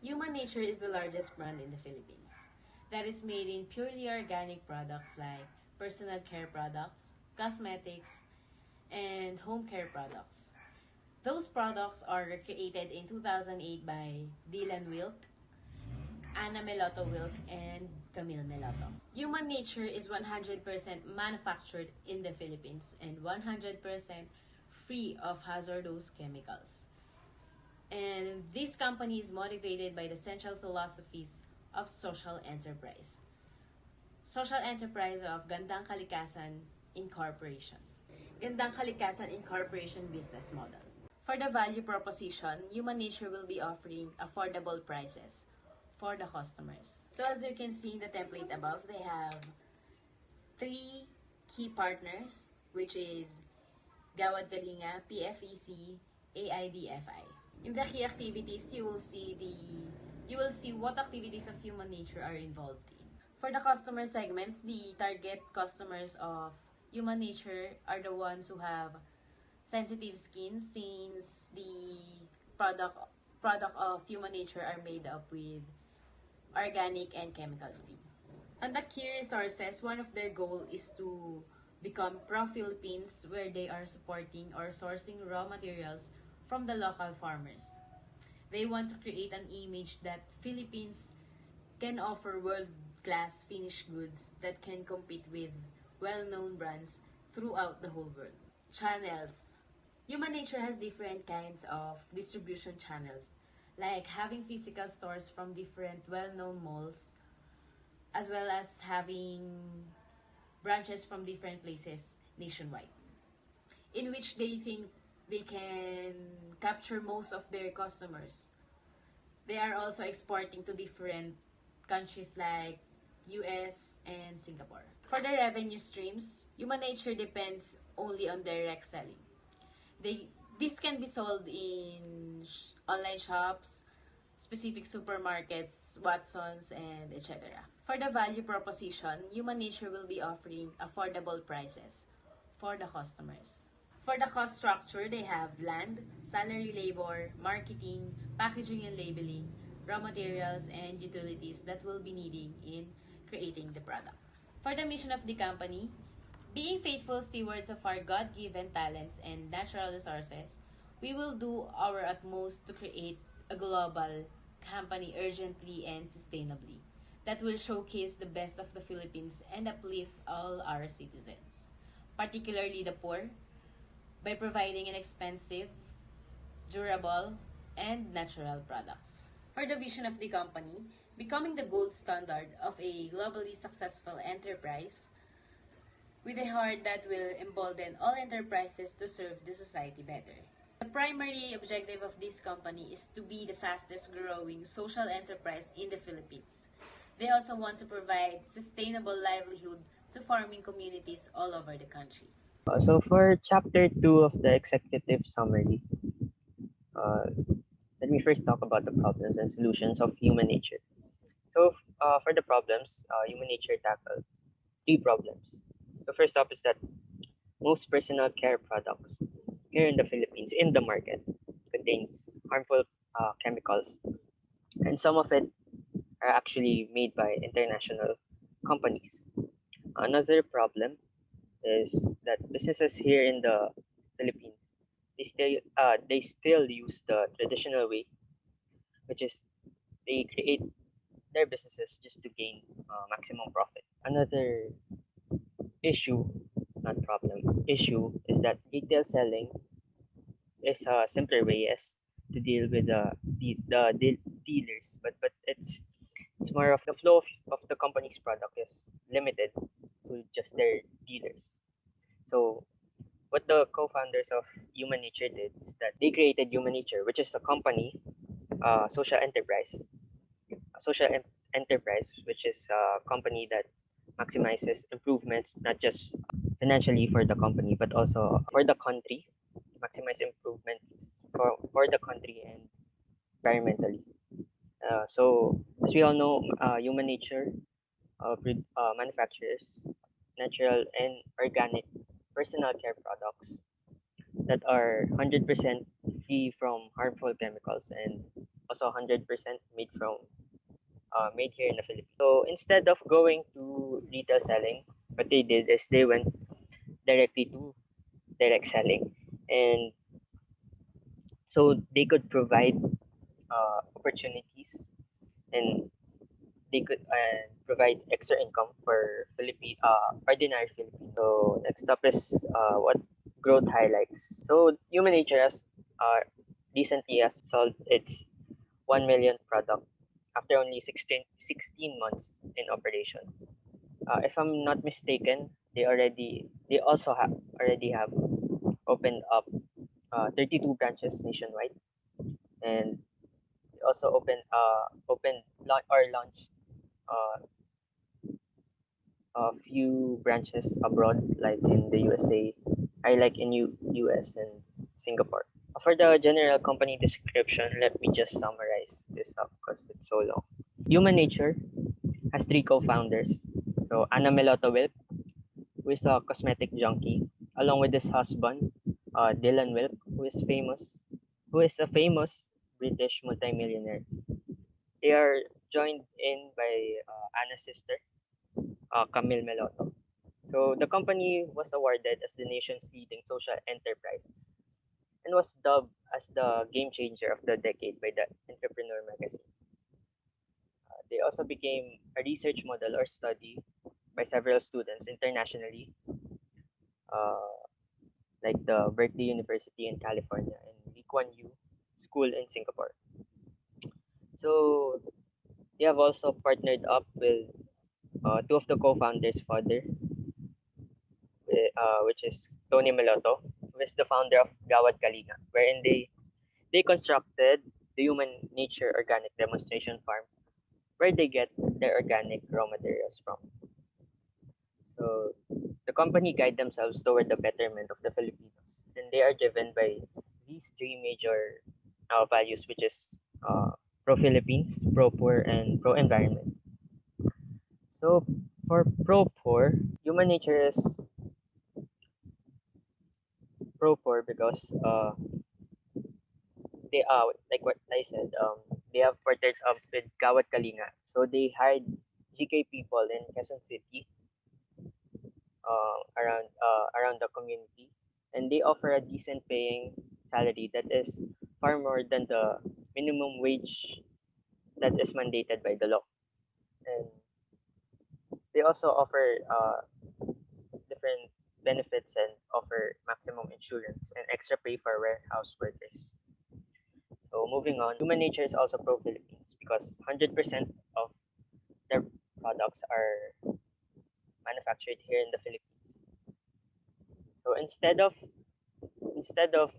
Human Nature is the largest brand in the Philippines that is made in purely organic products like personal care products, cosmetics, and home care products. Those products are created in 2008 by Dylan Wilk, Anna Melotto Wilk, and Camille Melotto. Human Nature is 100% manufactured in the Philippines and 100% free of hazardous chemicals. And this company is motivated by the central philosophies of social enterprise. Social enterprise of Gandang Kalikasan Incorporation. Gandang Kalikasan Incorporation business model. For the value proposition, Human Nature will be offering affordable prices for the customers. So as you can see in the template above, they have three key partners, which is Gawad Kalinga, PFEC, AIDFI. In the key activities, you will see what activities of Human Nature are involved in. For the customer segments, the target customers of Human Nature are the ones who have sensitive skin, since the product of Human Nature are made up with organic and chemical free. And the key resources, one of their goal is to become pro-Philippines, where they are supporting or sourcing raw materials from the local farmers. They want to create an image that Philippines can offer world-class finished goods that can compete with well-known brands throughout the whole world. Channels. Human Nature has different kinds of distribution channels, like having physical stores from different well-known malls, as well as having branches from different places nationwide, in which they think they can capture most of their customers. They are also exporting to different countries like US and Singapore. For the revenue streams, Human Nature depends only on direct selling. This can be sold in online shops, specific supermarkets, Watsons, and etc. For the value proposition, Human Nature will be offering affordable prices for the customers. For the cost structure, they have land, salary, labor, marketing, packaging and labeling, raw materials, and utilities that will be needing in creating the product. For the mission of the company, being faithful stewards of our God-given talents and natural resources, we will do our utmost to create a global company urgently and sustainably that will showcase the best of the Philippines and uplift all our citizens, particularly the poor, by providing inexpensive, durable, and natural products. For the vision of the company, becoming the gold standard of a globally successful enterprise with a heart that will embolden all enterprises to serve the society better. The primary objective of this company is to be the fastest growing social enterprise in the Philippines. They also want to provide sustainable livelihood to farming communities all over the country. So for chapter 2 of the executive summary, uh, let me first talk about the problems and solutions of human nature. So for the problems, human nature tackled three problems. The first up is that most personal care products here in the Philippines in the market contains harmful chemicals, and some of it are actually made by international companies. Another problem is that businesses here in the Philippines, they still use the traditional way, which is they create their businesses just to gain maximum profit. Another issue, not problem, issue is that retail selling is a simpler way, yes, to deal with the dealers, but it's more of the flow of the company's product is limited to just their dealers. So what the co-founders of Human Nature did is that they created Human Nature, which is a company, social enterprise, enterprise, which is a company that maximizes improvements not just financially for the company but also for the country, maximize improvement for the country and environmentally. So as we all know, Human Nature manufactures natural and organic personal care products that are 100% free from harmful chemicals and also 100% made here in the Philippines. So instead of going to retail selling, what they did is they went directly to direct selling, and so they could provide opportunities, and they could provide extra income for ordinary Filipinos. So next up is what growth highlights. So human nature has recently has sold its 1 million product after only 16 months in operation. If I'm not mistaken, they also have already have opened up 32 branches nationwide, and they also launched uh, a few branches abroad, like in the USA, I like in US and Singapore. For the general company description, let me just summarize this up because it's so long. Human Nature has three co-founders. So Anna Melotto Wilk, who is a cosmetic junkie, along with his husband, Dylan Wilk, who is a famous British multimillionaire. They are joined in by Anna's sister, Camille Melotto. So the company was awarded as the nation's leading social enterprise and was dubbed as the game changer of the decade by the Entrepreneur magazine. They also became a research model or study by several students internationally, uh, like the Berkeley University in California and Lee Kuan Yew School in Singapore. So they have also partnered up with two of the co-founders' father, which is Tony Melotto, who is the founder of Gawad Kalinga, wherein they constructed the human nature organic demonstration farm where they get their organic raw materials from. So the company guide themselves toward the betterment of the Filipinos, and they are driven by these three major values, which is pro Philippines, pro poor, and pro environment. So for pro poor, human nature is pro poor because they like what I said, they have partnered up with Gawat Kalinga. So they hired GK people in Quezon City, around the community, and they offer a decent paying salary that is far more than the minimum wage that is mandated by the law. And they also offer different benefits and offer maximum insurance and extra pay for warehouse workers. So moving on, human nature is also pro Philippines because 100% of their products are manufactured here in the Philippines. So instead of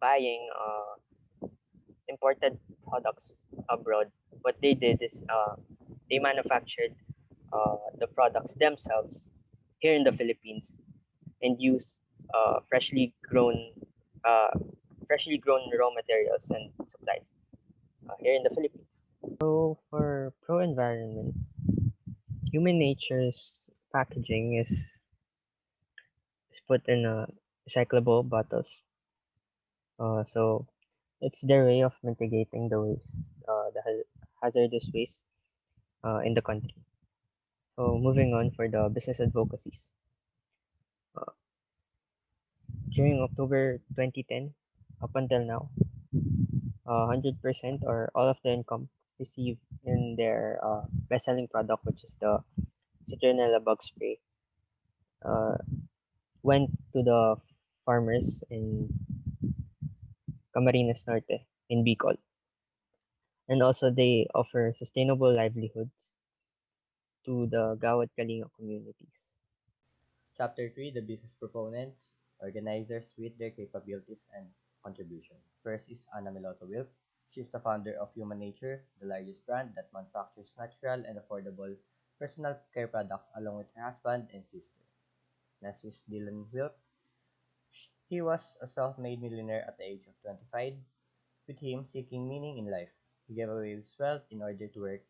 buying imported products abroad, what they did is they manufactured the products themselves here in the Philippines and use uh, freshly grown uh, freshly grown raw materials and supplies here in the Philippines. So for pro environment, human nature's packaging is put in recyclable bottles. So it's their way of mitigating the waste, hazardous waste in the country. So moving on for the business advocacies. Uh, During October 2010, up until now, 100% or all of the income received in their best-selling product, which is the citronella bug spray, uh, went to the farmers in Camarines Norte in Bicol. And also they offer sustainable livelihoods to the Gawad Kalinga communities. Chapter 3, The Business Proponents, Organizers with Their Capabilities and Contribution. First is Anna Melotto Wilk. She is the founder of Human Nature, the largest brand that manufactures natural and affordable personal care products along with her husband and sister. Next is Dylan Wilk. He was a self-made millionaire at the age of 25, with him seeking meaning in life. He gave away his wealth in order to work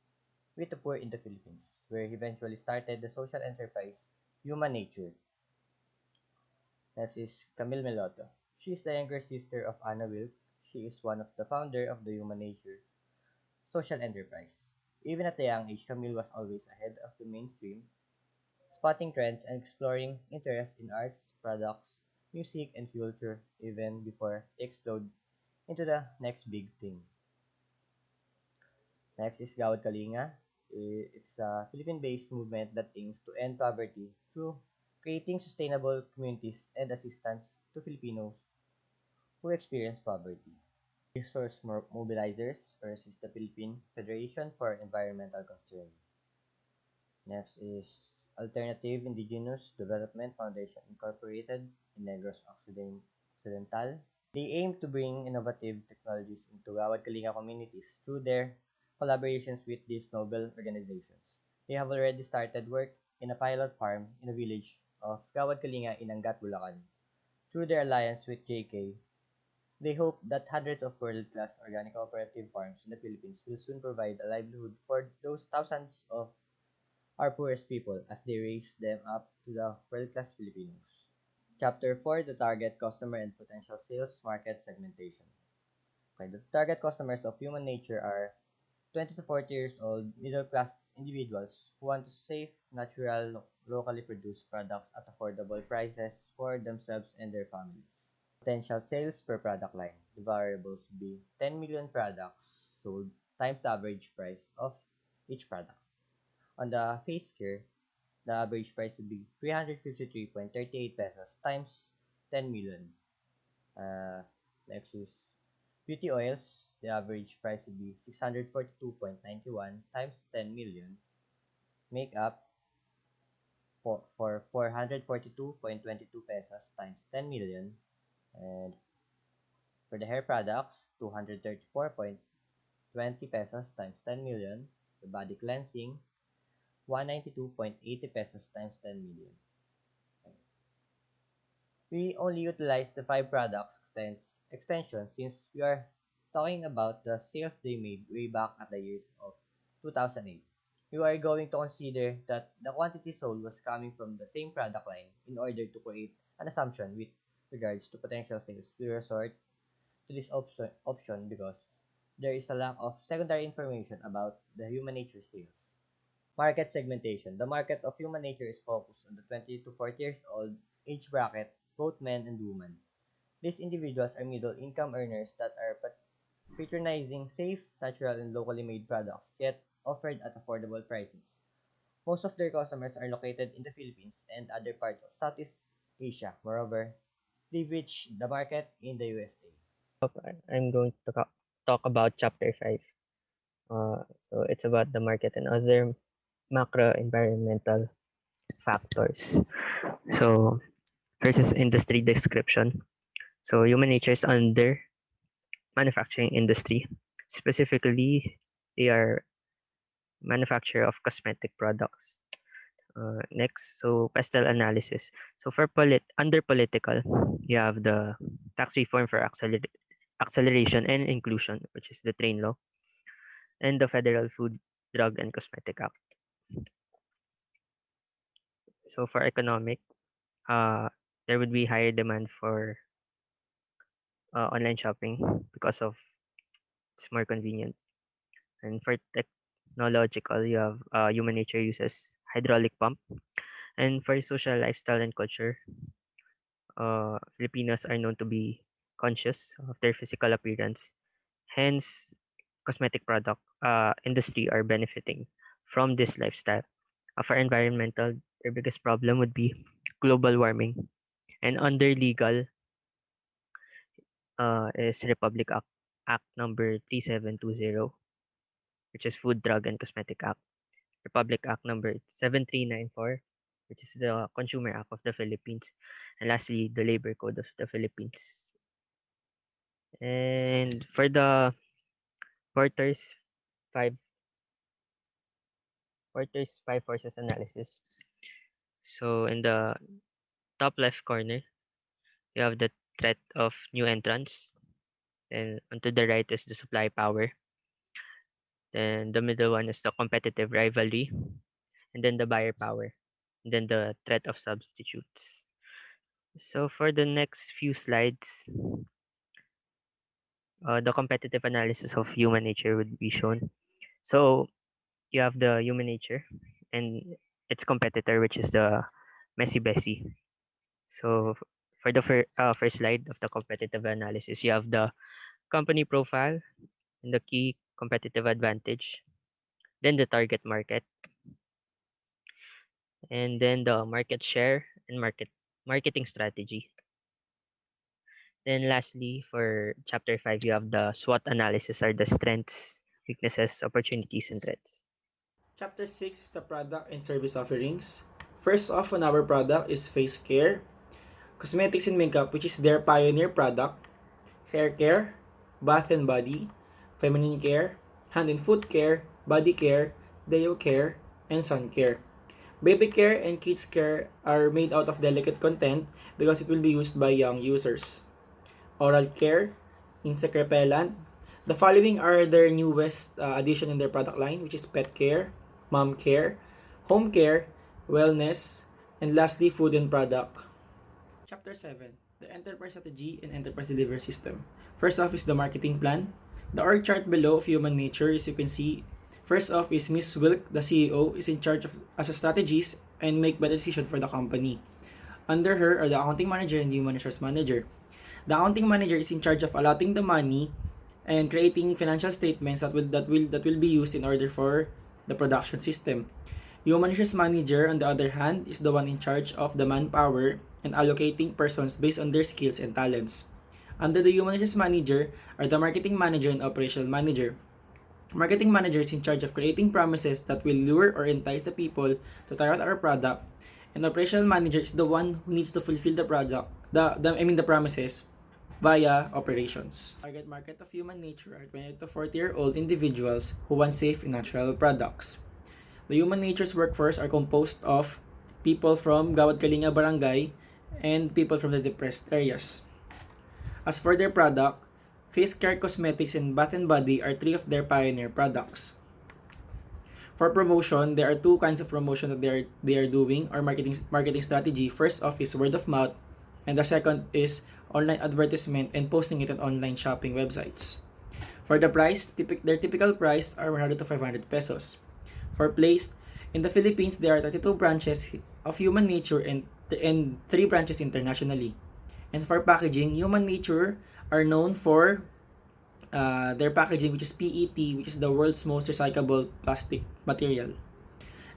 with the poor in the Philippines, where he eventually started the social enterprise Human Nature. Next is Camille Melotto. She is the younger sister of Anna Wilk. She is one of the founder of the Human Nature social enterprise. Even at a young age, Camille was always ahead of the mainstream, spotting trends and exploring interests in arts, products, music, and culture even before they explode into the next big thing. Next is Gawad Kalinga. It's a Philippine-based movement that aims to end poverty through creating sustainable communities and assistance to Filipinos who experience poverty. Resource mobilizers. First is the Philippine Federation for Environmental Concern. Next is Alternative Indigenous Development Foundation Incorporated in Negros Occidental. They aim to bring innovative technologies into Gawad Kalinga communities through their collaborations with these noble organizations. They have already started work in a pilot farm in a village of Gawad Kalinga in Angat, Bulacan. Through their alliance with JK, they hope that hundreds of world-class organic cooperative farms in the Philippines will soon provide a livelihood for those thousands of our poorest people as they raise them up to the world-class Filipinos. Chapter 4, the target customer and potential sales market segmentation. Okay, the target customers of human nature are 20 to 40 years old middle-class individuals who want to safe, natural, locally produced products at affordable prices for themselves and their families. Potential sales per product line. The variables would be 10 million products sold times the average price of each product. On the face care, the average price would be 353.38 pesos times 10 million. Next is beauty oils. The average price would be 642.91 times 10 million. Makeup for 442.22 pesos times 10 million. And for the hair products, 234.20 pesos times 10 million. The body cleansing, 192.80 pesos times 10 million. We only utilize the 5 products extension since we are talking about the sales they made way back at the years of 2008. We are going to consider that the quantity sold was coming from the same product line in order to create an assumption with regards to potential sales. We resort to this option because there is a lack of secondary information about the human nature sales. Market segmentation. The market of human nature is focused on the 20 to 40 years old age bracket, both men and women. These individuals are middle income earners that are patronizing safe, natural, and locally made products, yet offered at affordable prices. Most of their customers are located in the Philippines and other parts of Southeast Asia. Moreover, they've reached the market in the USA. I'm going to talk about chapter 5. So it's about the market and other macro environmental factors. So first is industry description. So human nature is under manufacturing industry. Specifically, they are manufacturer of cosmetic products. Next, so pestle analysis. So for under political, you have the tax reform for acceleration and inclusion, which is the train law, and the Federal Food, Drug, and Cosmetic Act. So for economic, there would be higher demand for online shopping because of it's more convenient. And for technological, you have human nature uses hydraulic pump. And for social lifestyle and culture, Filipinos are known to be conscious of their physical appearance. Hence, cosmetic product industry are benefiting from this lifestyle. For environmental, their biggest problem would be global warming. And under legal is Republic Act number 3720, which is Food, Drug, and Cosmetic Act. Republic Act number 7394, which is the Consumer Act of the Philippines. And lastly, the Labor Code of the Philippines. And for the Porter's five forces analysis. So in the top left corner, you have the threat of new entrants. Then onto the right is the supply power. Then the middle one is the competitive rivalry. And then the buyer power. And then the threat of substitutes. So for the next few slides, the competitive analysis of human nature would be shown. So you have the human nature and its competitor, which is the Messi Bessie. So for the first slide of the competitive analysis, you have the company profile and the key competitive advantage, then the target market, and then the market share and marketing strategy. Then lastly, for chapter 5, you have the SWOT analysis, are the strengths, weaknesses, opportunities, and threats. Chapter 6 is the product and service offerings. First off on our product is face care, cosmetics and makeup, which is their pioneer product, hair care, bath and body, feminine care, hand and foot care, body care, deo care, and sun care. Baby care and kids care are made out of delicate content because it will be used by young users. Oral care, insect repellent. The following are their newest addition in their product line, which is pet care, mom care, home care, wellness, and lastly, food and product. Chapter 7, the Enterprise Strategy and Enterprise Delivery System. First off is the marketing plan. The org chart below of human nature, as you can see, first off is Miss Wilk, the CEO, is in charge of as a strategist and make better decision for the company. Under her are the accounting manager and human resource manager. The accounting manager is in charge of allotting the money and creating financial statements that will be used in order for the production system. Human resource manager, on the other hand, is the one in charge of the manpower and allocating persons based on their skills and talents. Under the human resource manager are the marketing manager and operational manager. Marketing manager is in charge of creating promises that will lure or entice the people to try out our product, and operational manager is the one who needs to fulfill the the promises via operations. Target market of human nature are 20 to 40-year-old individuals who want safe and natural products. The human nature's workforce are composed of people from Gawad Kalinga Barangay and people from the depressed areas. As for their product, face care, cosmetics, and bath and body are three of their pioneer products. For promotion, there are two kinds of promotion that they are doing or marketing strategy. First off is word of mouth, and the second is online advertisement and posting it on online shopping websites. For the price, their typical price are 100 to 500 pesos. For placed, in the Philippines, there are 32 branches of human nature and 3 branches internationally. And for packaging, human nature are known for their packaging, which is PET, which is the world's most recyclable plastic material.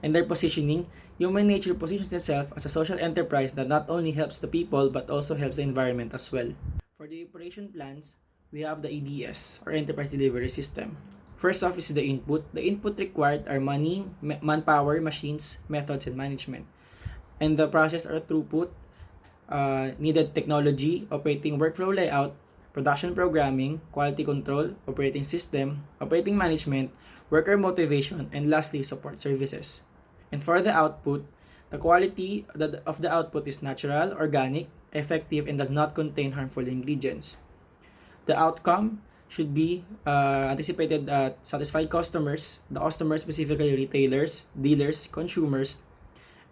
And their positioning, human nature positions itself as a social enterprise that not only helps the people but also helps the environment as well. For the operation plans, we have the EDS or Enterprise Delivery System. First off is the input. The input required are money, manpower, machines, methods, and management. And the process or throughput, needed technology, operating workflow layout, production programming, quality control, operating system, operating management, worker motivation, and lastly, support services. And for the output, the quality of the output is natural, organic, effective, and does not contain harmful ingredients. The outcome should be anticipated satisfied customers, the customers specifically retailers, dealers, consumers.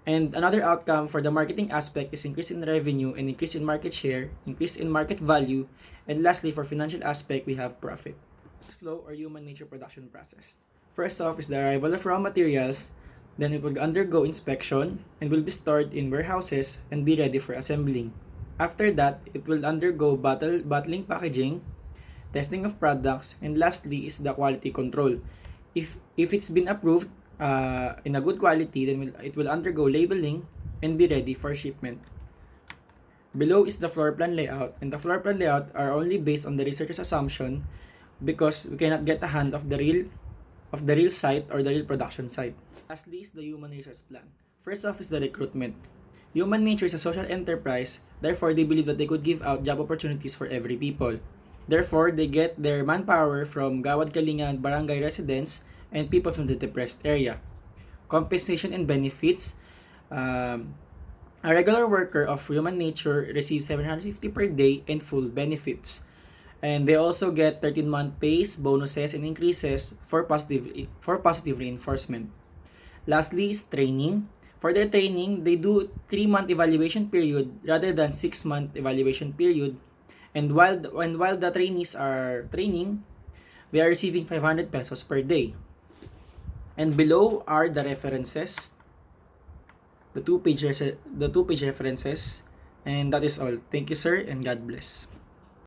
And another outcome for the marketing aspect is increase in revenue and increase in market share, increase in market value, and lastly, for financial aspect, we have profit. Flow or human nature production process. First off is the arrival of raw materials, then it will undergo inspection and will be stored in warehouses and be ready for assembling. After that, it will undergo bottling, packaging, testing of products, and lastly is the quality control. If it's been approved in a good quality, then it will undergo labeling and be ready for shipment. Below is the floor plan layout, and the floor plan layout are only based on the researcher's assumption because we cannot get a hand of the real site or the real production site. Lastly is the human resource plan. First off is the recruitment. Human nature is a social enterprise, therefore they believe that they could give out job opportunities for every people. Therefore, they get their manpower from Gawad Kalinga barangay residents and people from the depressed area. Compensation and benefits. A regular worker of human nature receives 750 per day and full benefits. And they also get 13-month pays, bonuses, and increases for positive reinforcement. Lastly is training. For their training, they do 3-month evaluation period rather than 6-month evaluation period. And while the trainees are training, they are receiving 500 pesos per day. And below are the references, the two page references, and that is all. Thank you, sir, and God bless.